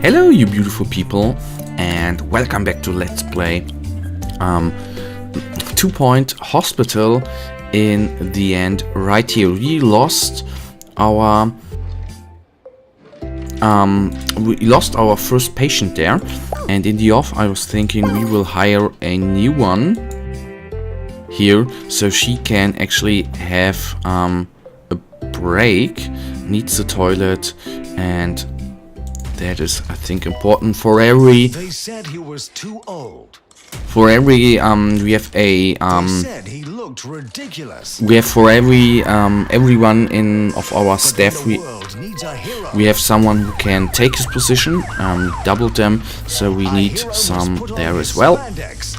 Hello you beautiful people, and welcome back to Let's Play 2 Point Hospital. In the end, right here, we lost our first patient there, and in the off I was thinking we will hire a new one here so she can actually have a break, needs the toilet, and that is, I think, important for every. They said he was too old. For every we have a They said he looked ridiculous. we have for every everyone of our staff The world needs a hero. we have someone who can take his position. Doubled them, so we need A hero some must put on there his as well. spandex.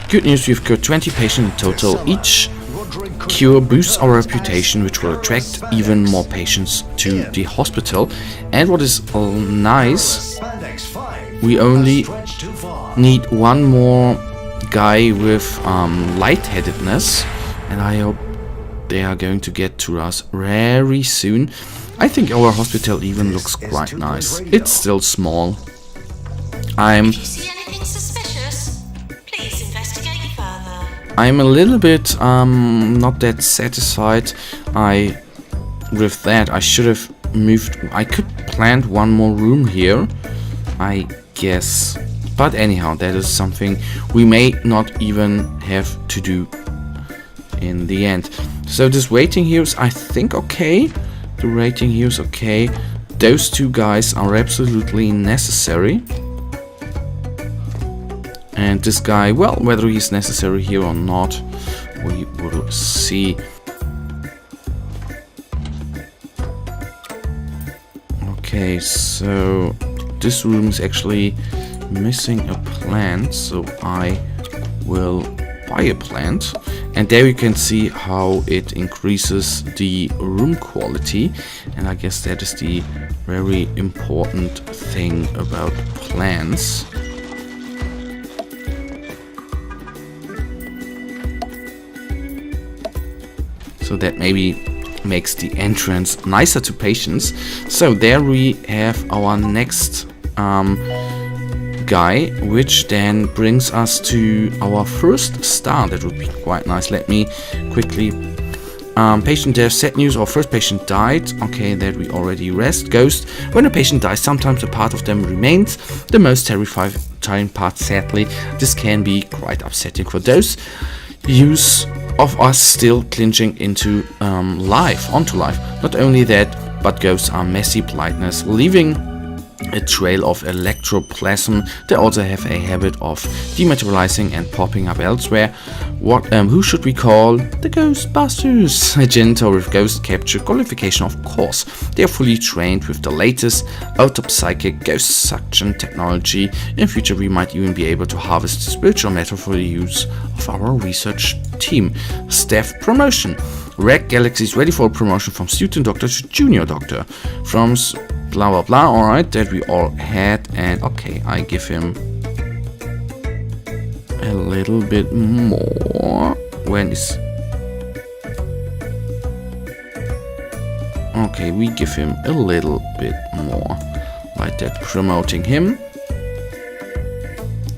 Good news, we've got 20 patients in total. Summer, Each Roderick could cure not boosts return our as reputation, which will hero attract spandex. even more patients to the hospital. And what is nice, Spandex 5. we only Stretched too far. need one more guy with lightheadedness, and I hope they are going to get to us very soon. I think our hospital even looks quite nice. It's still small. If you see anything suspicious, please investigate further. I'm a little bit not that satisfied. With that I should have moved. I could plant one more room here, I guess. But anyhow, that is something we may not even have to do in the end. So this waiting here is, I think, okay. The rating here is okay. Those two guys are absolutely necessary. And this guy, well, whether he's necessary here or not, we will see. Okay, so this room is actually missing a plant, so I will buy a plant. And there you can see how it increases the room quality, and I guess that is the very important thing about plants. So that maybe makes the entrance nicer to patients. So there we have our next guy, which then brings us to our first star. That would be quite nice. Let me quickly patient there. Sad news, our first patient died. Okay, that we already rest. Ghost, when a patient dies, sometimes a part of them remains. The most terrifying part, sadly. This can be quite upsetting for those use of us still clinging into onto life. Not only that, but ghosts are messy politeness, leaving a trail of electroplasm. They also have a habit of dematerializing and popping up elsewhere. Who should we call? The Ghostbusters. A janitor with ghost capture qualification, of course. They are fully trained with the latest autopsychic ghost suction technology. In future we might even be able to harvest spiritual matter for the use of our research team. Staff promotion. Reg Galaxy is ready for a promotion from student doctor to junior doctor. From blah blah blah. Alright, that we all had, and okay, I give him a little bit more. When is... Okay, we give him a little bit more. Like that, promoting him.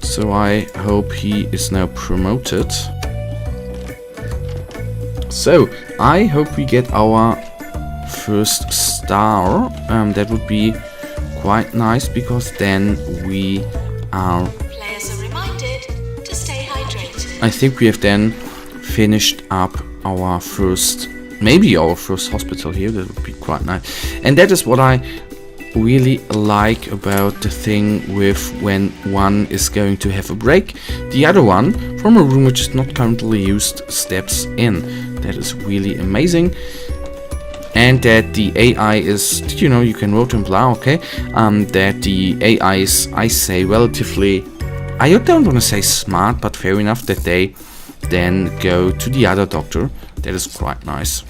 So I hope he is now promoted. So I hope we get our first star. That would be quite nice, because then we are... Players are reminded to stay hydrated. I think we have then finished up our first, maybe our first hospital here. That would be quite nice. And that is what I really like about the thing with when one is going to have a break, the other one, from a room which is not currently used, steps in. That is really amazing. And that the AI is, you know, you can vote and blah, okay? That the AI is, I say, relatively, I don't want to say smart, but fair enough, that they then go to the other doctor. That is quite nice.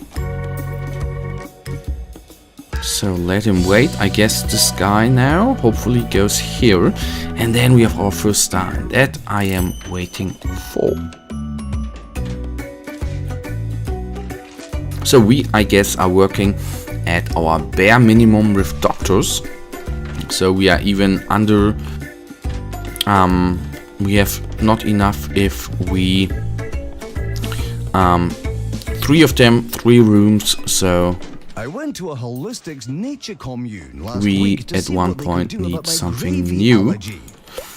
So let him wait. I guess this guy now hopefully goes here. And then we have our first star. And that I am waiting for. So we, I guess, are working at our bare minimum with doctors. So we are even under. We have not enough if we 3 of them, 3 rooms. So I went to a holistics nature commune last we week to at see one what they point could do need about my something gravy new. allergy.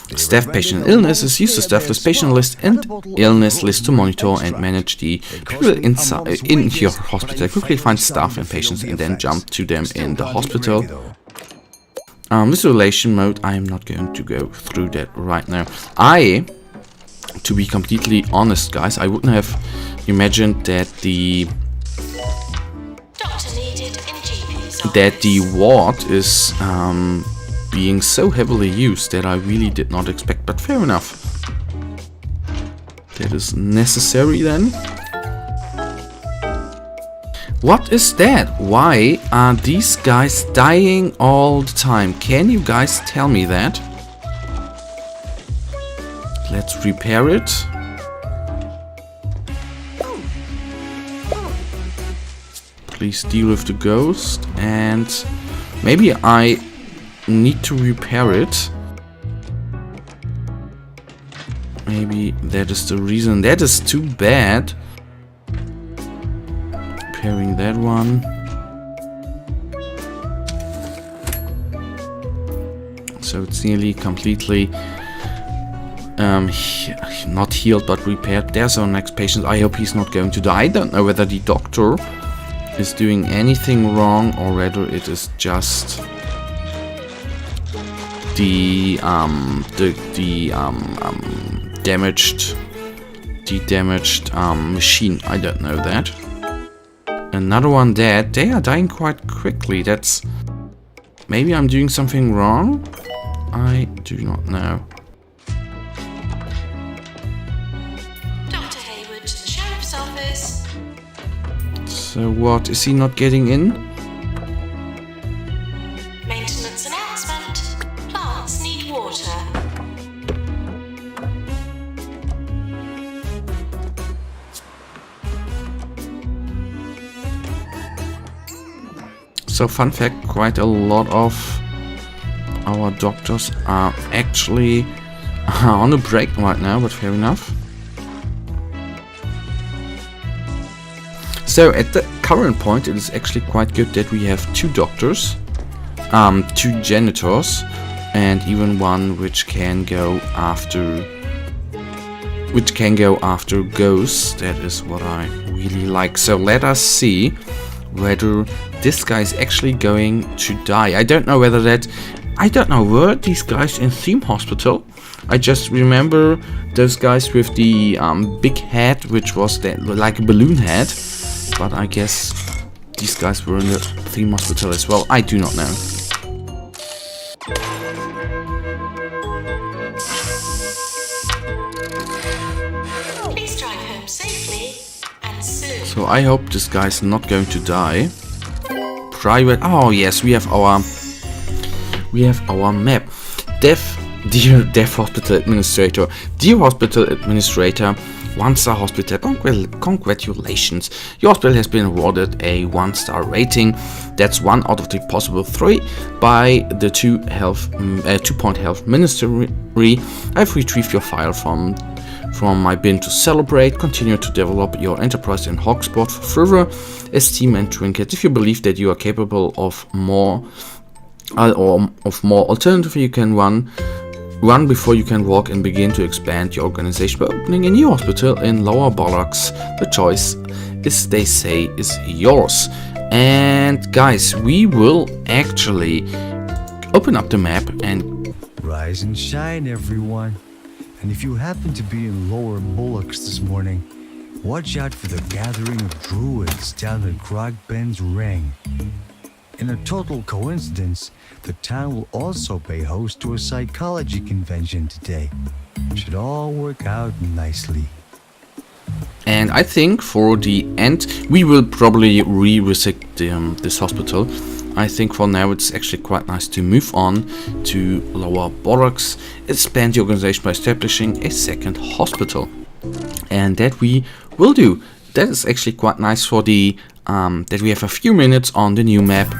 They Staff recommended patient a illnesses. Use the low staff list, patient spa list, and a and bottle of illness list to rosemary monitor and extract. manage the It cost people me a inside month's in your wages, but hospital. I'm Quickly finally find staff starting and to feel patients the and then effects. jump to them Still in the can't eat hospital. gravy, though. Visualization mode. I am not going to go through that right now. To be completely honest, guys, I wouldn't have imagined that the Doctor needed in GP's office. that the ward is being so heavily used that I really did not expect, but fair enough. That is necessary then. What is that? Why are these guys dying all the time? Can you guys tell me that? Let's repair it. Please deal with the ghost, and maybe I need to repair it. Maybe that is the reason. That is too bad. Repairing that one. So it's nearly completely not healed but repaired. There's our next patient. I hope he's not going to die. I don't know whether the doctor is doing anything wrong or whether it is just the damaged machine. I don't know that. Another one dead. They are dying quite quickly. That's maybe I'm doing something wrong. I do not know. Dr. Hayward to the Sheriff's Office. So what, is he not getting in? Maintenance announcement. Plants need water. So fun fact, quite a lot of our doctors are actually on a break right now, but fair enough. So at the current point it is actually quite good that we have 2 doctors, 2 janitors, and even one which can go after ghosts. That is what I really like. So let us see whether this guy is actually going to die. I don't know were these guys in Theme Hospital. I just remember those guys with the big head, which was like a balloon head. But I guess these guys were in the Theme Hospital as well. I do not know. Please drive home safely and soon. So I hope this guy's not going to die. Private. Oh yes, we have our map. Dear Hospital Administrator. Dear Hospital Administrator. 1-star hospital, congratulations. Your hospital has been awarded a 1-star rating. That's 1 out of the possible 3 by the 2-point health ministry. I've retrieved your file from my bin to celebrate. Continue to develop your enterprise in Hogspot for further esteem and trinkets. If you believe that you are capable of more alternative, you can run before you can walk and begin to expand your organization by opening a new hospital in Lower Bullocks. The choice is, they say, is yours. And guys, we will actually open up the map and Rise and shine, everyone. And if you happen to be in Lower Bullocks this morning, watch out for the gathering of druids down at Grog Ben's Ring. In a total coincidence, the town will also pay host to a psychology convention today. Should all work out nicely. And I think for the end, we will probably revisit this hospital. I think for now it's actually quite nice to move on to Lower Bullocks, expand the organization by establishing a second hospital. And that we will do. That is actually quite nice for the that we have a few minutes on the new map.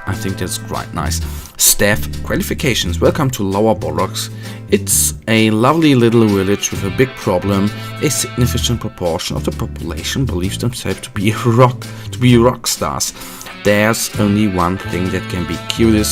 I think that's quite nice. Staff qualifications. Welcome to Lower Bullocks. It's a lovely little village with a big problem. A significant proportion of the population believes themselves to be rock stars. There's only one thing that can be cured: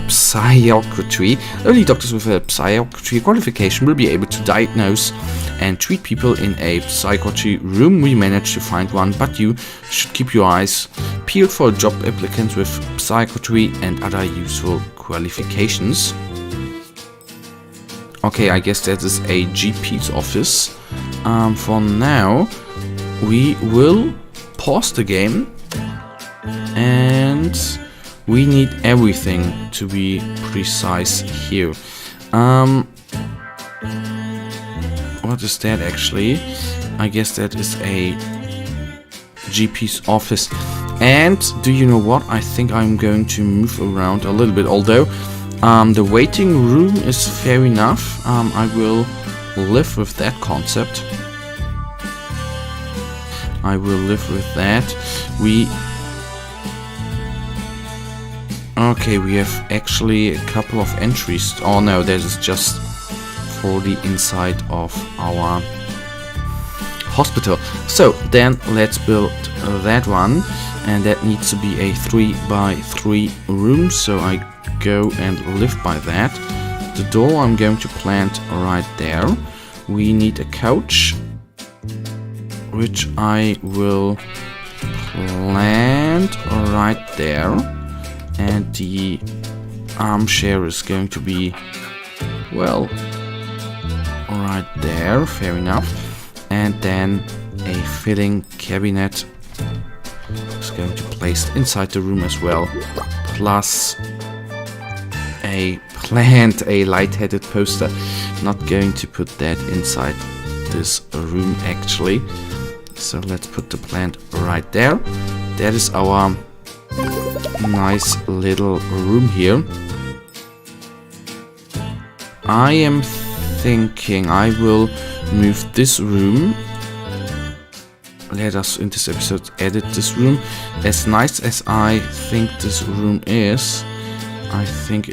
psychiatry. Only doctors with a psychiatry qualification will be able to diagnose and treat people in a psychiatry room. We managed to find one, but you should keep your eyes peeled for job applicants with psychiatry and other useful qualifications. Okay, I guess that is a GP's office. For now, we will pause the game, and we need everything to be precise here. What is that actually? I guess that is a GP's office. And do you know what? I think I'm going to move around a little bit. Although the waiting room is fair enough. I will live with that concept. I will live with that. Okay, we have actually a couple of entries. Oh no, that is just for the inside of our hospital. So then let's build that one, and that needs to be a 3x3 room. So I go and live by that. The door I'm going to plant right there. We need a couch, which I will plant right there. And the armchair is going to be, well, right there, fair enough. And then a filling cabinet is going to be placed inside the room as well. Plus a plant, a light-headed poster. Not going to put that inside this room actually. So let's put the plant right there. That is our nice little room here. I am thinking I will move this room. Let us in this episode edit this room. As nice as I think this room is, I think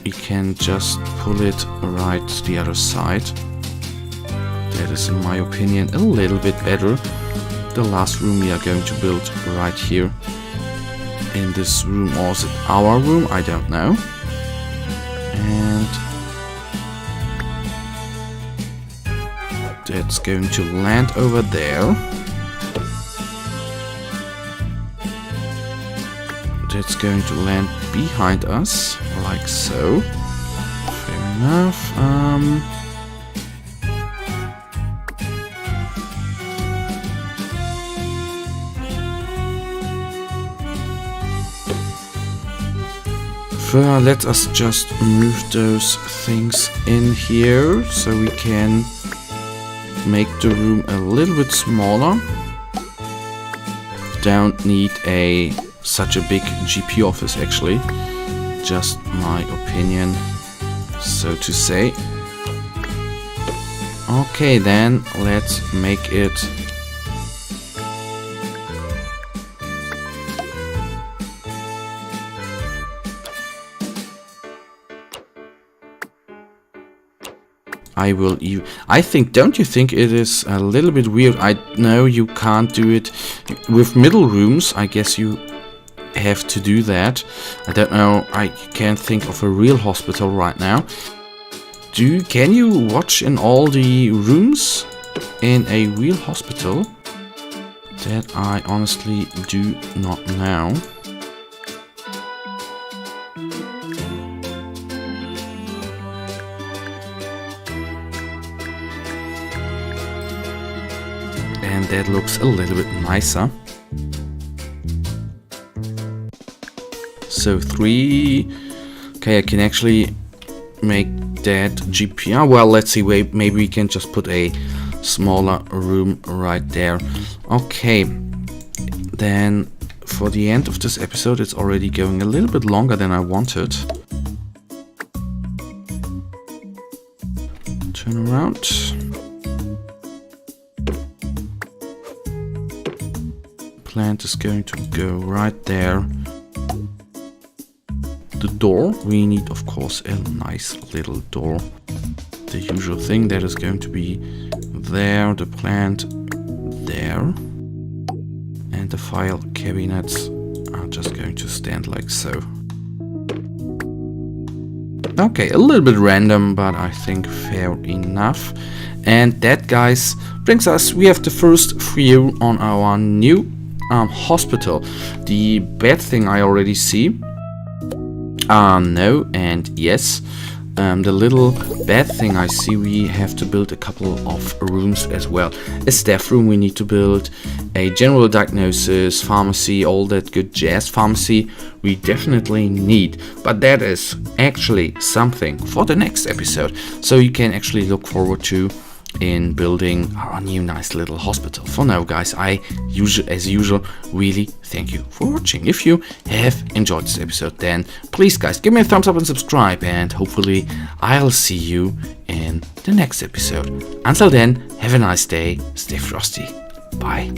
we can just pull it right to the other side. That is, in my opinion, a little bit better. The last room we are going to build right here in this room, or is it our room? I don't know. And that's going to land over there. That's going to land behind us, like so. Fair enough. Let us just move those things in here so we can make the room a little bit smaller. Don't need such a big GP office actually. Just my opinion, so to say. Okay, then let's make it don't you think it is a little bit weird? I know you can't do it with middle rooms. I guess you have to do that. I don't know. I can't think of a real hospital right now. Can you watch in all the rooms in a real hospital? That I honestly do not know. And that looks a little bit nicer. So 3. Okay, I can actually make that GP. Well, let's see. Maybe we can just put a smaller room right there. Okay. Then for the end of this episode, it's already going a little bit longer than I wanted. Turn around. plant is going to go right there. The door, we need of course a nice little door. The usual thing that is going to be there, the plant there. And the file cabinets are just going to stand like so. Okay, a little bit random, but I think fair enough. And that, guys, brings us, we have the first view on our new hospital. The bad thing I already see. No and yes. The little bad thing I see, we have to build a couple of rooms as well. A staff room we need to build, a general diagnosis, pharmacy, all that good jazz. Pharmacy we definitely need, but that is actually something for the next episode. So you can actually look forward to in building our new nice little hospital. For now, guys, as usual, really thank you for watching. If you have enjoyed this episode, then please, guys, give me a thumbs up and subscribe, and hopefully I'll see you in the next episode. Until then, have a nice day, stay frosty, bye.